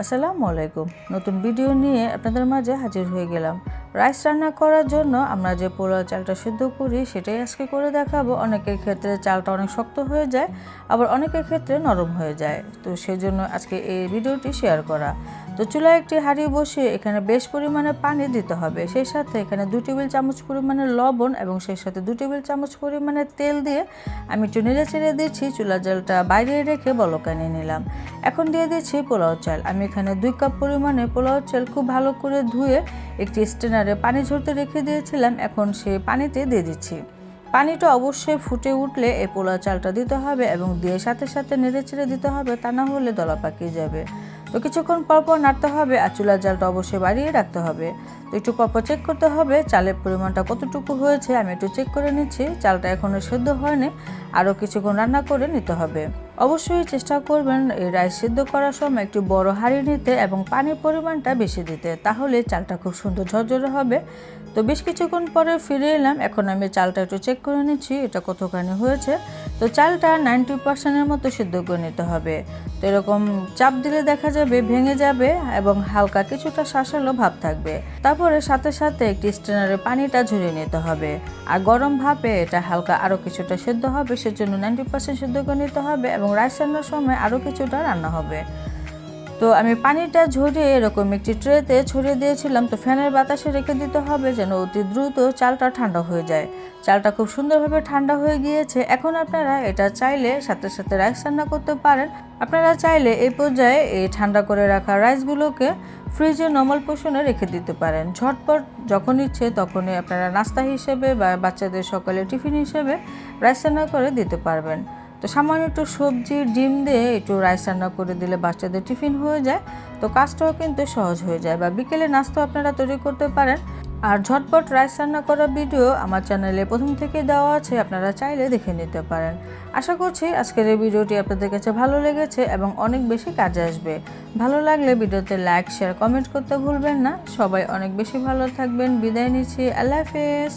আসসালামু আলাইকুম। নতুন ভিডিও নিয়ে আপনাদের মাঝে হাজির হয়ে গেলাম। রাইস রান্না করার জন্য আমরা যে পোলাও চালটা সিদ্ধ করি সেটাই আজকে করে দেখাবো। অনেকের ক্ষেত্রে চালটা অনেক শক্ত হয়ে যায়, আবার অনেকের ক্ষেত্রে নরম হয়ে যায়। তো সেজন্য আজকে এই ভিডিওটি শেয়ার করা। তো চুলায় একটি হাঁড়ি বসিয়ে এখানে বেশ পরিমাণে পানি দিতে হবে। সেই সাথে এখানে 2 টেবিল চামচ পরিমাণে লবণ এবং সেই সাথে 2 টেবিল চামচ পরিমাণে তেল দিয়ে আমি একটু নেড়ে চেড়ে দিচ্ছি। চুলা জালটা বাইরে রেখে বলক এনে নিলাম। এখন দিয়ে দিচ্ছি পোলাও চাল। আমি এখানে 2 কাপ পরিমাণে পোলাও চাল খুব ভালো করে ধুয়ে একটি স্ট্রেনারে পানি ঝরতে রেখে দিয়েছিলাম। এখন সেই পানিতে দিয়ে দিচ্ছি। পানিটা অবশ্যই ফুটে উঠলে এই পোলাও চালটা দিতে হবে এবং দিয়ে সাথে সাথে নেড়ে চেড়ে দিতে হবে, তা না হলে দলা পাকিয়ে যাবে। তো কিছুক্ষণ পরপর নাড়তে হবে আর চুলার জালটা অবশ্যই বাড়িয়ে রাখতে হবে। তো একটু পরপর চেক করতে হবে চালের পরিমাণটা কতটুকু হয়েছে। আমি একটু চেক করে নিচ্ছি। চালটা এখনও সেদ্ধ হয়নি, আরও কিছুক্ষণ রান্না করে নিতে হবে। অবশ্যই চেষ্টা করবেন এই রাইস সিদ্ধ করার সময় একটু বড় হাঁড়ি নিতে এবং পানির পরিমাণটা বেশি দিতে, তাহলে চালটা খুব সুন্দর ঝরঝরে হবে। তো বেশ কিছুক্ষণ পরে ফিরে এলাম। এখন আমি চালটা একটু চেক করে নিচ্ছি এটা কতখানি হয়েছে। তো চালটা 90%-এর মতো সিদ্ধ করে নিতে হবে। তো এরকম চাপ দিলে দেখা যাবে ভেঙে যাবে এবং হালকা কিছুটা শাঁসালো ভাব থাকবে। তারপরে সাথে সাথে একটি স্ট্রেনারে পানিটা ঝরিয়ে নিতে হবে। আর গরম ভাপে এটা হালকা আরও কিছুটা সেদ্ধ হবে, সেজন্য 90% সিদ্ধ করে নিতে হবে এবং রাইস রান্নার সময় আরও কিছুটা রান্না হবে। তো আমি পানিটা ঝরিয়ে এরকম একটি ট্রেতে ছড়িয়ে দিয়েছিলাম। তো ফ্যানের বাতাসে রেখে দিতে হবে যেন অতি দ্রুত চালটা ঠান্ডা হয়ে যায়। চালটা খুব সুন্দরভাবে ঠান্ডা হয়ে গিয়েছে। এখন আপনারা এটা চাইলে সাথে সাথে রাইস রান্না করতে পারেন। আপনারা চাইলে এই পর্যায়ে এই ঠান্ডা করে রাখা রাইসগুলোকে ফ্রিজে নর্মাল পোষণে রেখে দিতে পারেন। ঝটপট যখন ইচ্ছে তখনই আপনারা নাস্তা হিসেবে বা বাচ্চাদের সকালে টিফিন হিসেবে রাইস রান্না করে দিতে পারবেন। তো সামান্য একটু সবজি ডিম দিয়ে একটু রাইস রান্না করে দিলে বাচ্চাদের টিফিন হয়ে যায়। তো কাজটাও কিন্তু সহজ হয়ে যায়, বা বিকেলে নাস্তা আপনারা তৈরি করতে পারেন। আর ঝটপট রাইস রান্না করার ভিডিও আমার চ্যানেলে প্রথম থেকে দেওয়া আছে, আপনারা চাইলে দেখে নিতে পারেন। আশা করছি আজকের এই ভিডিওটি আপনাদের কাছে ভালো লেগেছে এবং অনেক বেশি কাজে আসবে। ভালো লাগলে ভিডিওতে লাইক শেয়ার কমেন্ট করতে ভুলবেন না। সবাই অনেক বেশি ভালো থাকবেন। বিদায় নিচ্ছি। আল্লাহ হাফেজ।